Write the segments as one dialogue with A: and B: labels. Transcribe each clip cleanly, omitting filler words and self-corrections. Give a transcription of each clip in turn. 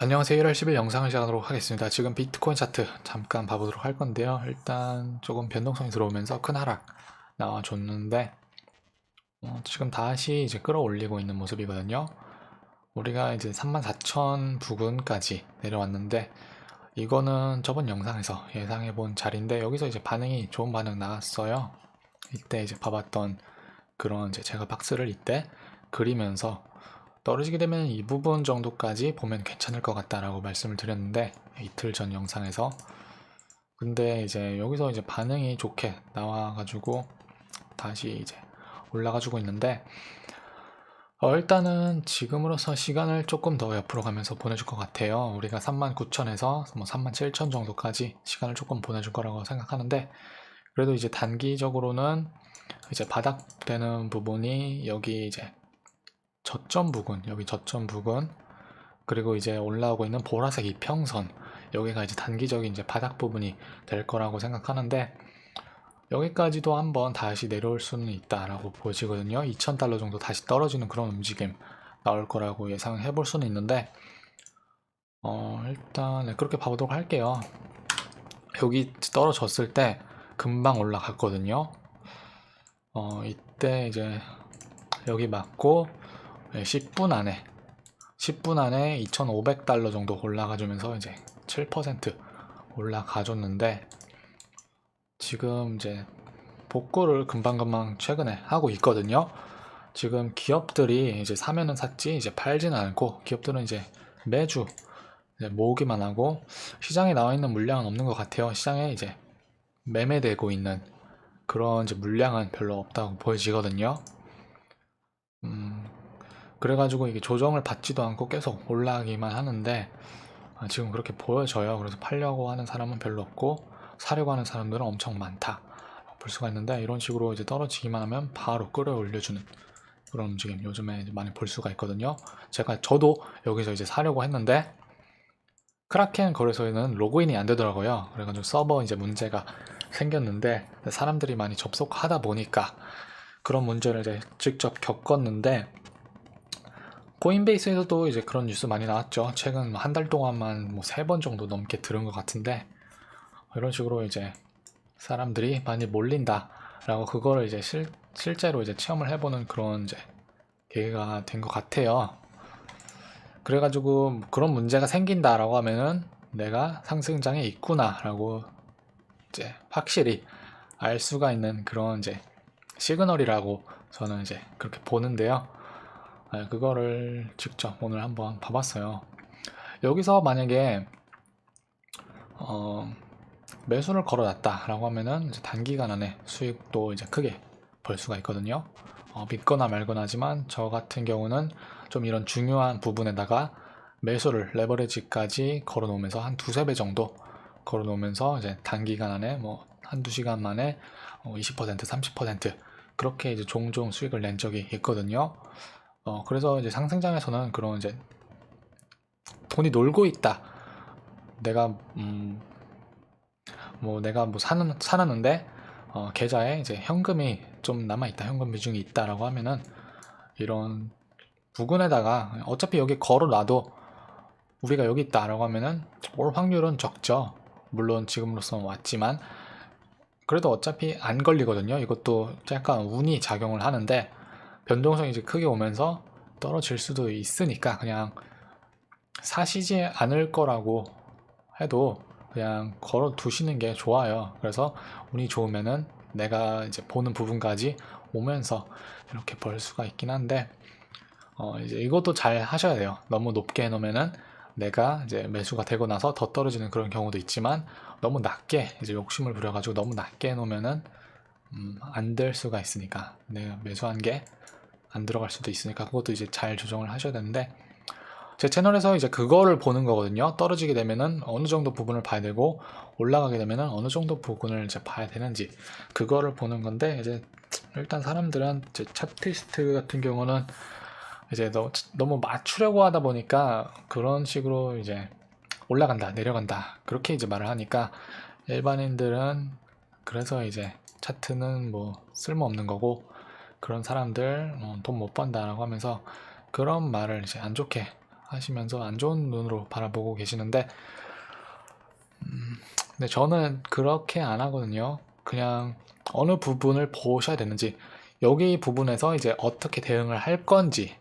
A: 안녕하세요. 1월 10일 영상을 시작하도록 하겠습니다. 지금 비트코인 차트 잠깐 봐보도록 할 건데요. 일단 조금 변동성이 들어오면서 큰 하락 나와줬는데 지금 다시 이제 끌어올리고 있는 모습이거든요. 우리가 이제 34,000 부근까지 내려왔는데 이거는 저번 영상에서 예상해본 자리인데 여기서 이제 반응이 좋은 반응 나왔어요. 이때 이제 봐봤던 그런 이제 제가 박스를 이때 그리면서 떨어지게 되면 이 부분 정도까지 보면 괜찮을 것 같다라고 말씀을 드렸는데 이틀 전 영상에서 근데 이제 여기서 이제 반응이 좋게 나와가지고 다시 이제 올라가지고 있는데 일단은 지금으로서 시간을 조금 더 옆으로 가면서 보내줄 것 같아요. 우리가 39,000에서 뭐 37,000 정도까지 시간을 조금 보내줄 거라고 생각하는데 그래도 이제 단기적으로는 이제 바닥되는 부분이 여기 이제 저점 부근, 여기 저점 부근, 그리고 이제 올라오고 있는 보라색 이평선, 여기가 이제 단기적인 이제 바닥 부분이 될 거라고 생각하는데 여기까지도 한번 다시 내려올 수는 있다라고 보시거든요. 2,000달러 정도 다시 떨어지는 그런 움직임 나올 거라고 예상해 볼 수는 있는데 일단 네, 그렇게 봐보도록 할게요. 여기 떨어졌을 때 금방 올라갔거든요. 이때 이제 여기 맞고 10분 안에 2,500달러 정도 올라가주면서 이제 7% 올라가줬는데 지금 이제 복구를 금방금방 최근에 하고 있거든요. 지금 기업들이 이제 사면은 샀지 이제 팔지는 않고 기업들은 이제 매주 이제 모으기만 하고 시장에 나와 있는 물량은 없는 것 같아요. 시장에 이제 매매되고 있는 그런 이제 물량은 별로 없다고 보여지거든요. 그래가지고 이게 조정을 받지도 않고 계속 올라가기만 하는데 지금 그렇게 보여져요. 그래서 팔려고 하는 사람은 별로 없고 사려고 하는 사람들은 엄청 많다 볼 수가 있는데 이런 식으로 이제 떨어지기만 하면 바로 끌어올려주는 그런 움직임 요즘에 많이 볼 수가 있거든요. 저도 여기서 이제 사려고 했는데 크라켄 거래소에는 로그인이 안 되더라고요. 그래가지고 서버 이제 문제가 생겼는데 사람들이 많이 접속하다 보니까 그런 문제를 이제 직접 겪었는데 코인베이스에서도 이제 그런 뉴스 많이 나왔죠. 최근 한 달 동안만 뭐 3번 정도 넘게 들은 것 같은데 이런 식으로 이제 사람들이 많이 몰린다라고 그거를 이제 실제로 이제 체험을 해보는 그런 이제 계기가 된 것 같아요. 그래가지고 그런 문제가 생긴다라고 하면은 내가 상승장에 있구나라고 이제 확실히 알 수가 있는 그런 이제 시그널이라고 저는 이제 그렇게 보는데요. 그거를 직접 오늘 한번 봐봤어요. 여기서 만약에 매수를 걸어놨다라고 하면은 이제 단기간 안에 수익도 이제 크게 벌 수가 있거든요. 믿거나 말거나 하지만 저 같은 경우는 좀 이런 중요한 부분에다가 매수를 레버리지까지 걸어 놓으면서 한 두세 배 정도 걸어 놓으면서 이제 단기간 안에 뭐 한두 시간 만에 20% 30% 그렇게 이제 종종 수익을 낸 적이 있거든요. 그래서 이제 상승장에서는 그런 이제 돈이 놀고 있다. 내가 내가 뭐 사놨는데 계좌에 이제 현금이 좀 남아있다, 현금 비중이 있다라고 하면은 이런 부근에다가 어차피 여기 걸어놔도 우리가 여기 있다라고 하면은 올 확률은 적죠. 물론 지금으로서는 왔지만 그래도 어차피 안 걸리거든요. 이것도 약간 운이 작용을 하는데 변동성이 이제 크게 오면서 떨어질 수도 있으니까 그냥 사시지 않을 거라고 해도 그냥 걸어 두시는 게 좋아요. 그래서 운이 좋으면은 내가 이제 보는 부분까지 오면서 이렇게 벌 수가 있긴 한데 이제 이것도 잘 하셔야 돼요. 너무 높게 해놓으면은 내가 이제 매수가 되고 나서 더 떨어지는 그런 경우도 있지만 너무 낮게 이제 욕심을 부려가지고 너무 낮게 해놓으면은 안 될 수가 있으니까 내가 매수한 게 안 들어갈 수도 있으니까 그것도 이제 잘 조정을 하셔야 되는데 제 채널에서 이제 그거를 보는 거거든요. 떨어지게 되면은 어느 정도 부분을 봐야 되고 올라가게 되면은 어느 정도 부분을 이제 봐야 되는지 그거를 보는 건데 이제 일단 사람들은 이제 차트리스트 같은 경우는 이제 너무 맞추려고 하다 보니까 그런 식으로 이제 올라간다 내려간다 그렇게 이제 말을 하니까 일반인들은 그래서 이제 차트는 뭐 쓸모없는 거고 그런 사람들 돈 못 번다라고 하면서 그런 말을 이제 안 좋게 하시면서 안 좋은 눈으로 바라보고 계시는데, 근데 저는 그렇게 안 하거든요. 그냥 어느 부분을 보셔야 되는지, 여기 부분에서 이제 어떻게 대응을 할 건지,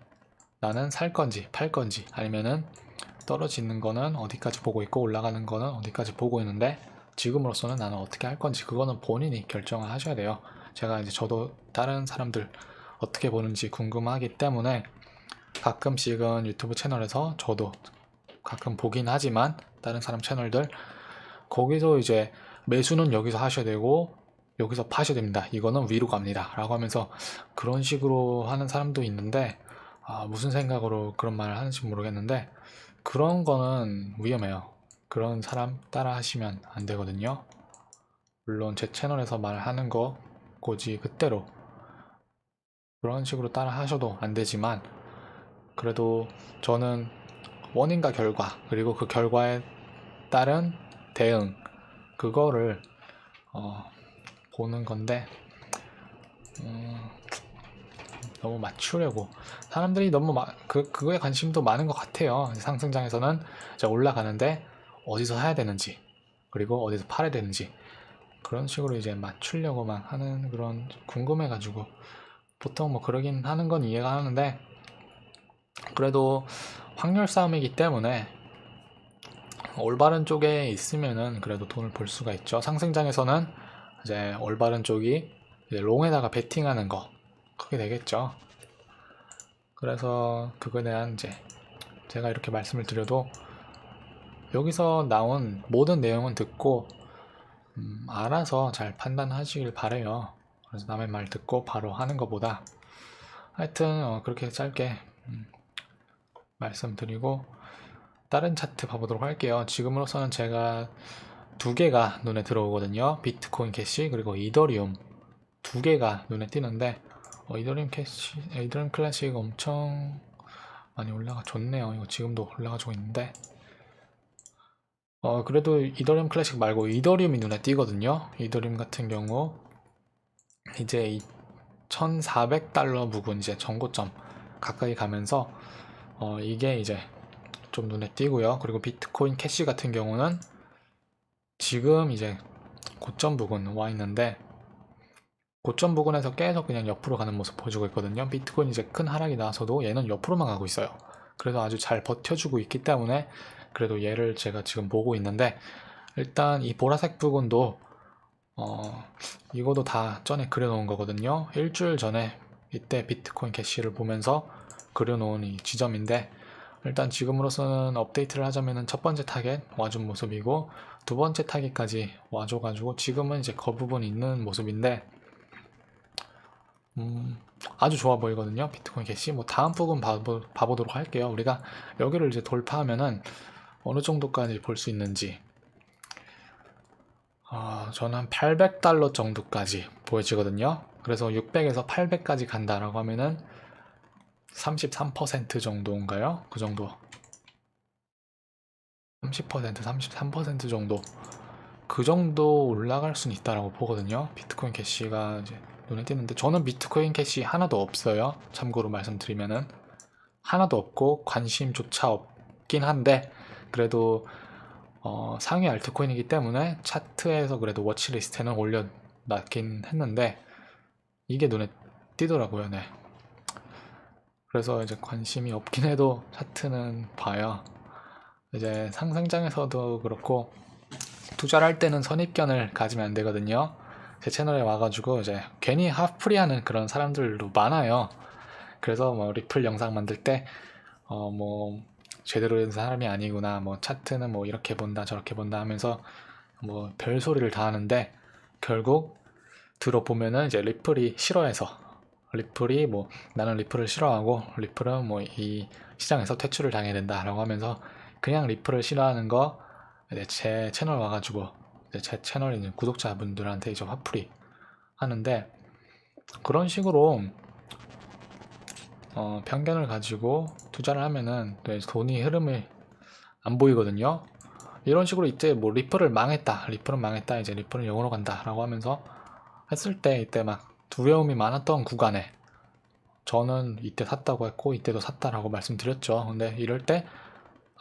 A: 나는 살 건지 팔 건지, 아니면은 떨어지는 거는 어디까지 보고 있고 올라가는 거는 어디까지 보고 있는데 지금으로서는 나는 어떻게 할 건지, 그거는 본인이 결정을 하셔야 돼요. 제가 이제 저도 다른 사람들 어떻게 보는지 궁금하기 때문에 가끔씩은 유튜브 채널에서 저도 가끔 보긴 하지만, 다른 사람 채널들 거기서 이제 매수는 여기서 하셔야 되고 여기서 파셔야 됩니다, 이거는 위로 갑니다 라고 하면서 그런 식으로 하는 사람도 있는데, 무슨 생각으로 그런 말을 하는지 모르겠는데 그런 거는 위험해요. 그런 사람 따라 하시면 안 되거든요. 물론 제 채널에서 말하는 거 고지 그대로 그런 식으로 따라 하셔도 안 되지만, 그래도 저는 원인과 결과, 그리고 그 결과에 따른 대응, 그거를 보는 건데, 너무 맞추려고 사람들이 너무 그거에 관심도 많은 것 같아요. 상승장에서는 이제 올라가는데 어디서 사야 되는지, 그리고 어디서 팔아야 되는지, 그런 식으로 이제 맞추려고만 하는, 그런 궁금해가지고 보통 뭐 그러긴 하는 건 이해가 하는데, 그래도 확률 싸움이기 때문에 올바른 쪽에 있으면은 그래도 돈을 벌 수가 있죠. 상승장에서는 이제 올바른 쪽이 이제 롱에다가 베팅하는 거, 그게 되겠죠. 그래서 그거에 대한 이제 제가 이렇게 말씀을 드려도 여기서 나온 모든 내용은 듣고 알아서 잘 판단하시길 바래요. 그래서 남의 말 듣고 바로 하는 것보다, 하여튼 그렇게 짧게 말씀드리고 다른 차트 봐보도록 할게요. 지금으로서는 제가 두 개가 눈에 들어오거든요. 비트코인 캐시 그리고 이더리움, 두 개가 눈에 띄는데 이더리움 캐시, 이더리움 클래식 엄청 많이 올라가 좋네요. 이거 지금도 올라가지고 있는데 그래도 이더리움 클래식 말고 이더리움이 눈에 띄거든요. 이더리움 같은 경우 이제 1400달러 부근 이제 전고점 가까이 가면서 이게 이제 좀 눈에 띄고요. 그리고 비트코인 캐시 같은 경우는 지금 이제 고점 부근 와 있는데, 고점 부근에서 계속 그냥 옆으로 가는 모습 보여주고 있거든요. 비트코인 이제 큰 하락이 나서도 얘는 옆으로만 가고 있어요. 그래서 아주 잘 버텨주고 있기 때문에 그래도 얘를 제가 지금 보고 있는데, 일단 이 보라색 부분도 이거도 다 전에 그려놓은 거거든요. 일주일 전에 이때 비트코인 캐시를 보면서 그려놓은 이 지점인데, 일단 지금으로서는 업데이트를 하자면은 첫 번째 타겟 와준 모습이고 두 번째 타겟까지 와줘가지고 지금은 이제 그 부분 있는 모습인데, 아주 좋아 보이거든요. 비트코인 캐시. 뭐 다음 부분 봐보도록 할게요. 우리가 여기를 이제 돌파하면은 어느 정도까지 볼 수 있는지, 저는 한 800달러 정도까지 보여지거든요. 그래서 600에서 800까지 간다라고 하면은 33% 정도인가요? 그 정도. 30%, 33% 정도. 그 정도 올라갈 수는 있다라고 보거든요. 비트코인 캐시가 이제 눈에 띄는데, 저는 비트코인 캐시 하나도 없어요. 참고로 말씀드리면은 하나도 없고 관심조차 없긴 한데, 그래도 상위 알트코인이기 때문에 차트에서 그래도 워치리스트에는 올려놨긴 했는데 이게 눈에 띄더라고요. 네. 그래서 이제 관심이 없긴 해도 차트는 봐요. 이제 상승장에서도 그렇고 투자를 할 때는 선입견을 가지면 안 되거든요. 제 채널에 와가지고 이제 괜히 핫플이하는 그런 사람들도 많아요. 그래서 뭐 리플 영상 만들 때 뭐 제대로 된 사람이 아니구나, 뭐 차트는 뭐 이렇게 본다 저렇게 본다 하면서 뭐 별소리를 다 하는데, 결국 들어보면은 이제 리플이 싫어해서, 리플이 뭐 나는 리플을 싫어하고 리플은 뭐 이 시장에서 퇴출을 당해야 된다라고 하면서 그냥 리플을 싫어하는 거 이제 제 채널 와가지고 이제 제 채널 있는 구독자분들한테 이제 화풀이 하는데, 그런 식으로 편견을 가지고 투자를 하면은 돈이 흐름이 안 보이거든요. 이런 식으로 이때 뭐 리플을 망했다, 리플은 망했다, 이제 리플은 영으로 간다 라고 하면서 했을 때, 이때 막 두려움이 많았던 구간에 저는 이때 샀다고 했고 이때도 샀다라고 말씀드렸죠. 근데 이럴 때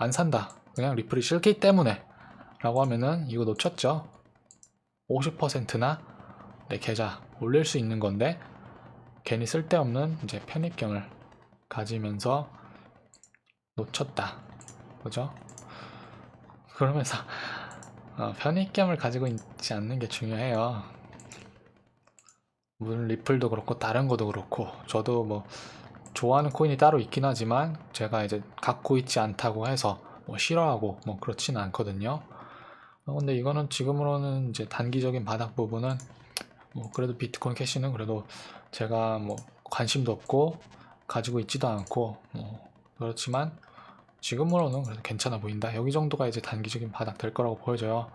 A: 안 산다, 그냥 리플이 싫기 때문에 라고 하면은 이거 놓쳤죠. 50%나 내 계좌 올릴 수 있는 건데 괜히 쓸데없는 이제 편입경을 가지면서 놓쳤다, 그죠? 그러면서 편입경을 가지고 있지 않는 게 중요해요. 물론 리플도 그렇고 다른 것도 그렇고 저도 뭐 좋아하는 코인이 따로 있긴 하지만 제가 이제 갖고 있지 않다고 해서 뭐 싫어하고 뭐 그렇지는 않거든요. 근데 이거는 지금으로는 이제 단기적인 바닥 부분은 뭐 그래도 비트코인 캐시는 그래도 제가 뭐 관심도 없고 가지고 있지도 않고 뭐 그렇지만 지금으로는 그래도 괜찮아 보인다. 여기 정도가 이제 단기적인 바닥 될 거라고 보여져요.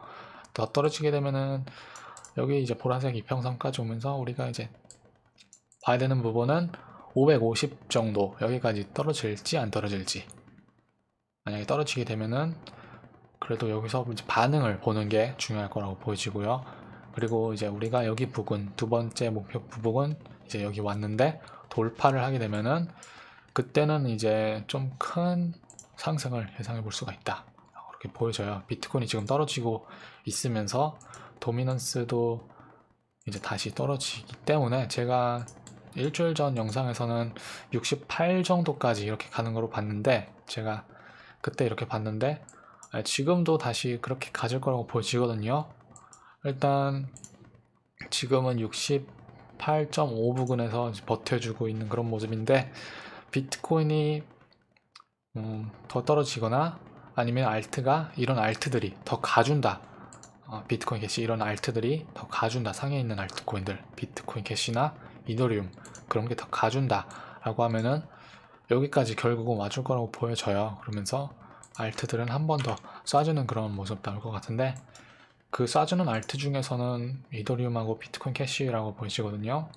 A: 더 떨어지게 되면은 여기 이제 보라색 이평선까지 오면서 우리가 이제 봐야 되는 부분은 550 정도 여기까지 떨어질지 안 떨어질지. 만약에 떨어지게 되면은 그래도 여기서 이제 반응을 보는 게 중요할 거라고 보여지고요. 그리고 이제 우리가 여기 부근, 두 번째 목표 부분 이제 여기 왔는데 돌파를 하게 되면은 그때는 이제 좀 큰 상승을 예상해 볼 수가 있다, 그렇게 보여져요. 비트코인이 지금 떨어지고 있으면서 도미넌스도 이제 다시 떨어지기 때문에 제가 일주일 전 영상에서는 68 정도까지 이렇게 가는 거로 봤는데 제가 그때 이렇게 봤는데 지금도 다시 그렇게 가질 거라고 보여지거든요. 일단 지금은 68.5 부근에서 버텨주고 있는 그런 모습인데 비트코인이 더 떨어지거나 아니면 알트가 이런 알트들이 더 가준다, 비트코인 캐시 이런 알트들이 더 가준다, 상에 있는 알트코인들 비트코인 캐시나 이더리움 그런 게 더 가준다 라고 하면은 여기까지 결국은 와줄 거라고 보여져요. 그러면서 알트들은 한 번 더 쏴주는 그런 모습 나올 것 같은데 그 쏴주는 알트 중에서는 이더리움하고 비트코인 캐시라고 보이시거든요.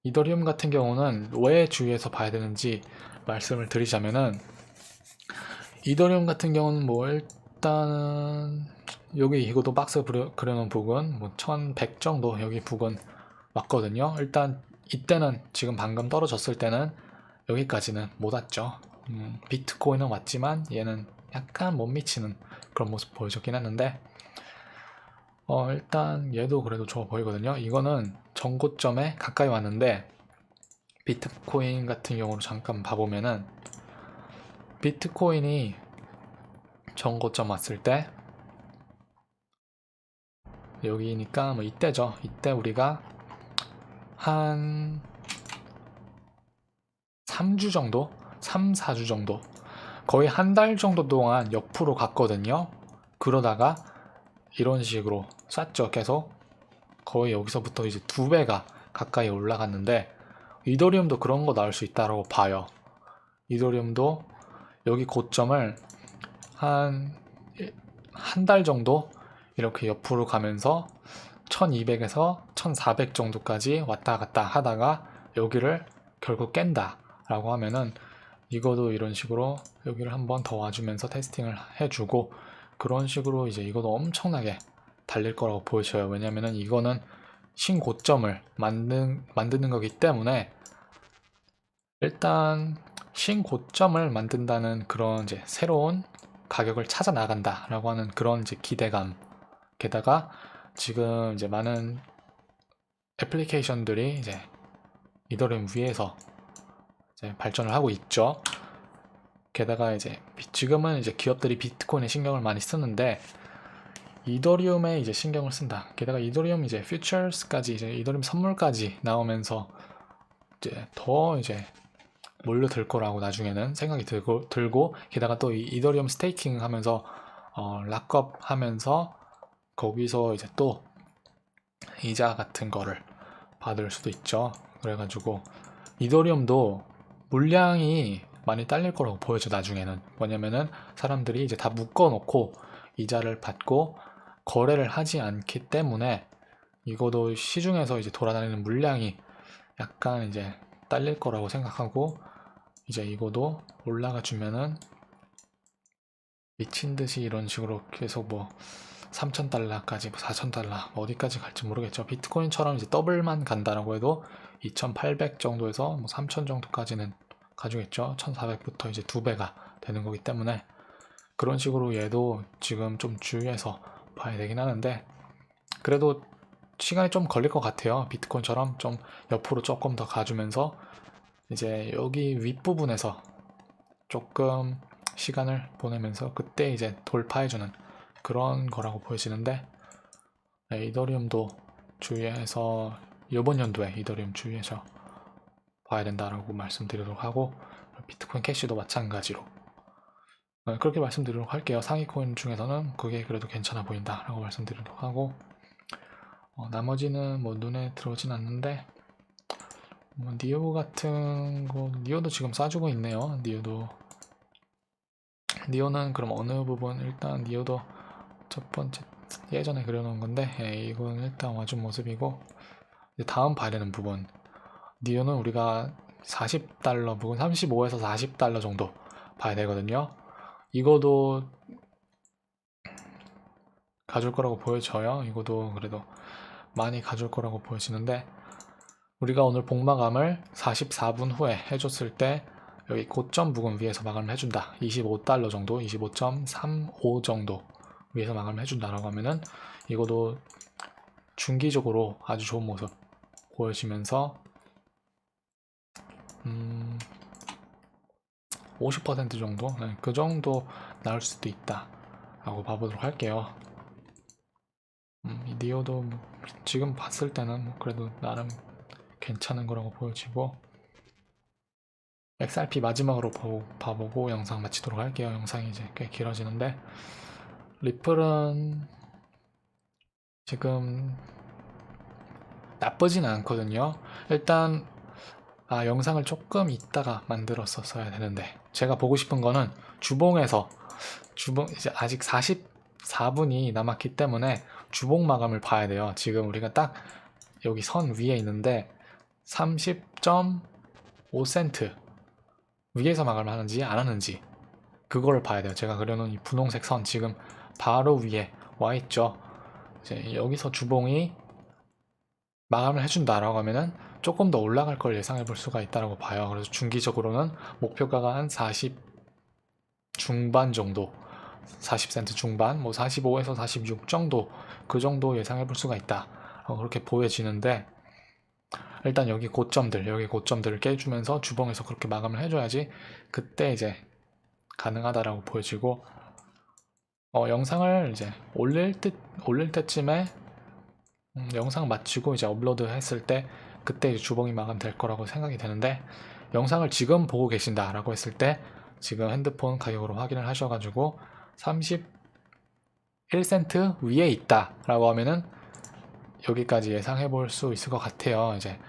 A: 이더리움 같은 경우는 왜 주의해서 봐야 되는지 말씀을 드리자면은 이더리움 같은 경우는 뭐 일단은 여기 이것도 박스 그려놓은 부분 뭐 1100 정도 여기 부근 왔거든요. 일단 이때는 지금 방금 떨어졌을 때는 여기까지는 못 왔죠. 비트코인은 왔지만 얘는 약간 못 미치는 그런 모습 보여줬긴 했는데 일단 얘도 그래도 좋아 보이거든요. 이거는 전고점에 가까이 왔는데 비트코인 같은 경우로 잠깐 봐보면은 비트코인이 전고점 왔을 때 여기니까 뭐 이때죠. 이때 우리가 한 3주 정도? 3, 4주 정도? 거의 한 달 정도 동안 옆으로 갔거든요. 그러다가 이런 식으로 쐈죠. 계속 거의 여기서부터 이제 2배가 가까이 올라갔는데 이더리움도 그런 거 나올 수 있다고 봐요. 이더리움도 여기 고점을 한 달 정도 이렇게 옆으로 가면서 1200에서 1400 정도까지 왔다 갔다 하다가 여기를 결국 깬다 라고 하면은 이거도 이런 식으로 여기를 한번 더 와주면서 테스팅을 해주고 그런 식으로 이제 이것도 엄청나게 달릴 거라고 보여져요. 왜냐면은 이거는 신고점을 만드는 거기 때문에 일단 신고점을 만든다는 그런 이제 새로운 가격을 찾아 나간다 라고 하는 그런 이제 기대감, 게다가 지금 이제 많은 애플리케이션들이 이제 이더리움 위에서 이제 발전을 하고 있죠. 게다가 이제 지금은 이제 기업들이 비트코인에 신경을 많이 쓰는데 이더리움에 이제 신경을 쓴다. 게다가 이더리움 이제 퓨처스까지 이제 이더리움 선물까지 나오면서 이제 더 이제 몰려들 거라고 나중에는 생각이 들고 게다가 또 이 이더리움 스테이킹 하면서 락업 하면서 거기서 이제 또 이자 같은 거를 받을 수도 있죠. 그래가지고 이더리움도 물량이 많이 딸릴 거라고 보여져. 나중에는 뭐냐면은 사람들이 이제 다 묶어 놓고 이자를 받고 거래를 하지 않기 때문에 이거도 시중에서 이제 돌아다니는 물량이 약간 이제 딸릴 거라고 생각하고 이제 이거도 올라가 주면은 미친 듯이 이런 식으로 계속 뭐 3,000달러까지 4,000달러 어디까지 갈지 모르겠죠. 비트코인처럼 이제 더블만 간다라고 해도 2800 정도에서 뭐 3000 정도까지는 가주겠죠. 1400부터 이제 2배가 되는 거기 때문에 그런 식으로 얘도 지금 좀 주의해서 봐야 되긴 하는데, 그래도 시간이 좀 걸릴 것 같아요. 비트코인처럼 좀 옆으로 조금 더 가주면서 이제 여기 윗부분에서 조금 시간을 보내면서 그때 이제 돌파해주는 그런 거라고 보여지는데, 네, 이더리움도 주의해서 이번 연도에 이더리움 주의해서 봐야 된다라고 말씀드리도록 하고, 비트코인 캐시도 마찬가지로 그렇게 말씀드리도록 할게요. 상위 코인 중에서는 그게 그래도 괜찮아 보인다 라고 말씀드리도록 하고, 나머지는 뭐 눈에 들어오진 않는데, 뭐 니오 같은 거, 니오도 지금 싸주고 있네요. 니오는 그럼 어느 부분, 일단 니오도 첫 번째 예전에 그려놓은 건데, 이건 일단 와준 모습이고, 이제 다음 봐야 되는 부분, 니오는 우리가 40달러 부분, 35에서 40달러 정도 봐야 되거든요. 이거도 가줄 거라고 보여져요. 이거도 그래도 많이 가줄 거라고 보여지는데, 우리가 오늘 복마감을 44분 후에 해줬을 때 여기 고점 부분 위에서 마감을 해준다. 25달러 정도, 25.35 정도 위에서 마감을 해준다라고 하면은 이것도 중기적으로 아주 좋은 모습 보여지면서 50% 정도? 네, 그 정도 나올 수도 있다 라고 봐보도록 할게요. 이 니오도 지금 봤을 때는 뭐 그래도 나름 괜찮은 거라고 보여지고, XRP 마지막으로 봐보고 영상 마치도록 할게요. 영상이 이제 꽤 길어지는데, 리플은 지금 나쁘진 않거든요. 일단 영상을 조금 이따가 만들었었어야 되는데, 제가 보고 싶은 거는 주봉에서 이제 아직 44분이 남았기 때문에 주봉 마감을 봐야 돼요. 지금 우리가 딱 여기 선 위에 있는데 30.5센트 위에서 마감을 하는지 안 하는지 그거를 봐야 돼요. 제가 그려놓은 이 분홍색 선 지금 바로 위에 와 있죠. 이제 여기서 주봉이 마감을 해준다라고 하면은 조금 더 올라갈 걸 예상해 볼 수가 있다라고 봐요. 그래서 중기적으로는 목표가가 한 40 중반 정도, 40센트 중반, 뭐 45에서 46 정도, 그 정도 예상해 볼 수가 있다. 그렇게 보여지는데, 일단 여기 고점들을 깨주면서 주봉에서 그렇게 마감을 해줘야지 그때 이제 가능하다라고 보여지고, 영상을 이제 올릴 때쯤에 영상 마치고 이제 업로드 했을 때 그때 이제 주봉이 마감될 거라고 생각이 되는데, 영상을 지금 보고 계신다라고 했을 때 지금 핸드폰 가격으로 확인을 하셔가지고 31센트 위에 있다라고 하면은 여기까지 예상해 볼 수 있을 것 같아요. 이제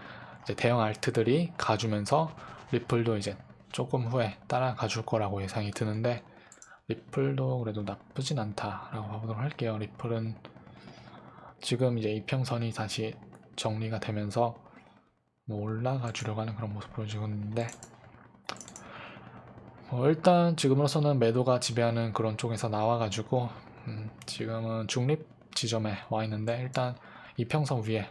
A: 대형 알트들이 가주면서 리플도 이제 조금 후에 따라가 줄 거라고 예상이 드는데, 리플도 그래도 나쁘진 않다라고 봐보도록 할게요. 리플은 지금 이제 이평선이 다시 정리가 되면서 뭐 올라가 주려고 하는 그런 모습 보여주고 있는데, 일단 지금으로서는 매도가 지배하는 그런 쪽에서 나와가지고 지금은 중립 지점에 와 있는데, 일단 이평선 위에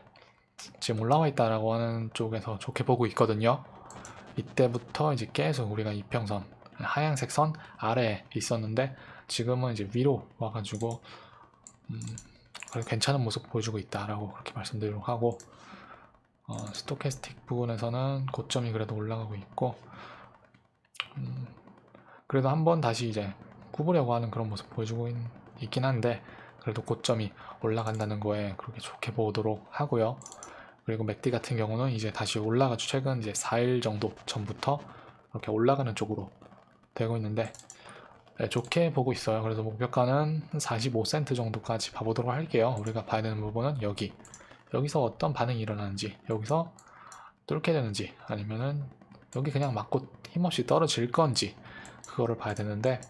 A: 지금 올라와 있다라고 하는 쪽에서 좋게 보고 있거든요. 이때부터 이제 계속 우리가 이평선 하얀색 선 아래에 있었는데 지금은 이제 위로 와가지고 괜찮은 모습 보여주고 있다라고 그렇게 말씀드리도록 하고, 스토캐스틱 부분에서는 고점이 그래도 올라가고 있고, 그래도 한번 다시 이제 구부려고 하는 그런 모습 보여주고 있긴 한데, 그래도 고점이 올라간다는 거에 그렇게 좋게 보도록 하고요. 그리고 맥디 같은 경우는 이제 다시 올라가죠. 최근 이제 4일 정도 전부터 이렇게 올라가는 쪽으로 되고 있는데, 좋게 보고 있어요. 그래서 목표가는 45센트 정도까지 봐보도록 할게요. 우리가 봐야 되는 부분은 여기서 어떤 반응이 일어나는지, 여기서 뚫게 되는지, 아니면은 여기 그냥 맞고 힘없이 떨어질 건지, 그거를 봐야 되는데,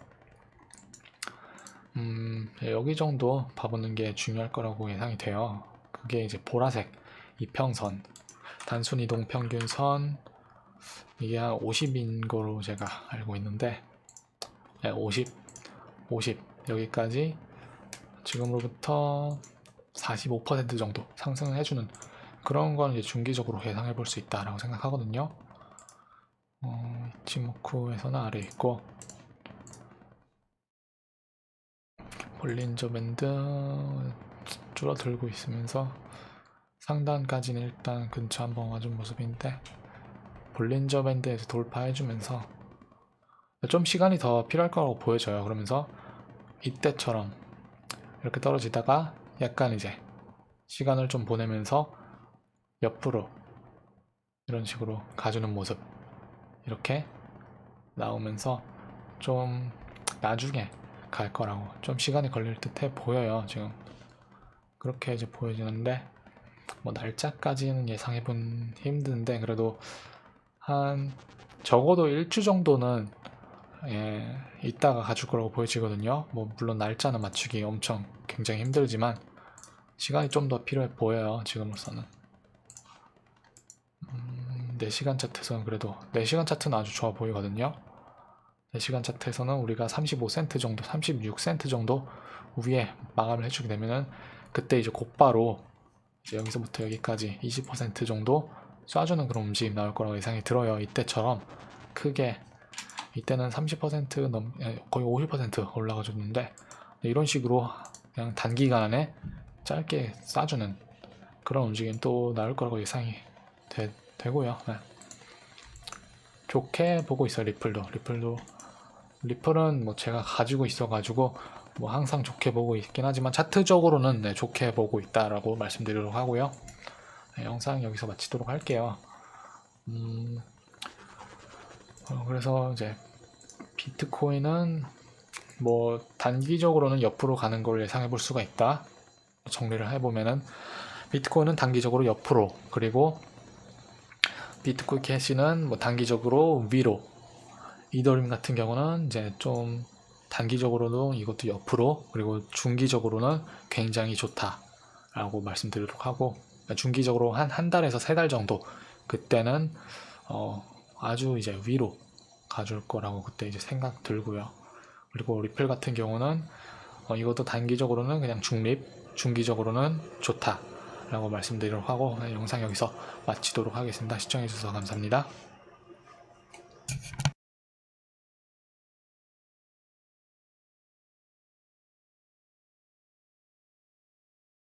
A: 여기 정도 봐보는 게 중요할 거라고 예상이 돼요. 그게 이제 보라색 이평선, 단순 이동 평균선, 이게 한 50인 거로 제가 알고 있는데, 50 여기까지 지금으로부터 45% 정도 상승을 해주는 그런 건 이제 중기적으로 예상해 볼 수 있다라고 생각하거든요. 이치모쿠에서는 아래 있고, 볼린저 밴드 줄어들고 있으면서 상단까지는 일단 근처 한번 와준 모습인데, 볼린저 밴드에서 돌파해주면서 좀 시간이 더 필요할 거라고 보여져요. 그러면서 이때처럼 이렇게 떨어지다가 약간 이제 시간을 좀 보내면서 옆으로 이런 식으로 가주는 모습, 이렇게 나오면서 좀 나중에 갈 거라고, 좀 시간이 걸릴 듯해 보여요. 지금 그렇게 이제 보여지는데, 뭐 날짜까지는 예상해본 힘든데, 그래도 한 적어도 1주 정도는 있다가 가줄 거라고 보여지거든요. 뭐 물론 날짜는 맞추기 엄청 굉장히 힘들지만 시간이 좀 더 필요해 보여요. 지금으로서는 4시간 차트에서는 그래도 4시간 차트는 아주 좋아 보이거든요. 4시간 차트에서는 우리가 35센트 정도, 36센트 정도 위에 마감을 해주게 되면은 그때 이제 곧바로 이제 여기서부터 여기까지 20% 정도 쏴주는 그런 움직임 나올 거라고 예상이 들어요. 이때처럼 크게, 이때는 30% 거의 50% 올라가 줬는데, 이런 식으로 그냥 단기간에 짧게 쏴주는 그런 움직임 또 나올 거라고 예상이 되고요. 네. 좋게 보고 있어요. 리플은 뭐 제가 가지고 있어가지고 뭐 항상 좋게 보고 있긴 하지만 차트적으로는 네, 좋게 보고 있다라고 말씀드리도록 하고요. 네, 영상 여기서 마치도록 할게요. 그래서 이제 비트코인은 뭐 단기적으로는 옆으로 가는 걸 예상해 볼 수가 있다. 정리를 해보면은 비트코인은 단기적으로 옆으로, 그리고 비트코인 캐시는 뭐 단기적으로 위로, 이더리움 같은 경우는 이제 좀 단기적으로도 이것도 옆으로, 그리고 중기적으로는 굉장히 좋다라고 말씀드리도록 하고, 중기적으로 한 달에서 3달 정도, 그때는 아주 이제 위로 가줄 거라고 그때 이제 생각 들고요. 그리고 리플 같은 경우는 이것도 단기적으로는 그냥 중립, 중기적으로는 좋다라고 말씀드리도록 하고, 영상 여기서 마치도록 하겠습니다. 시청해주셔서 감사합니다.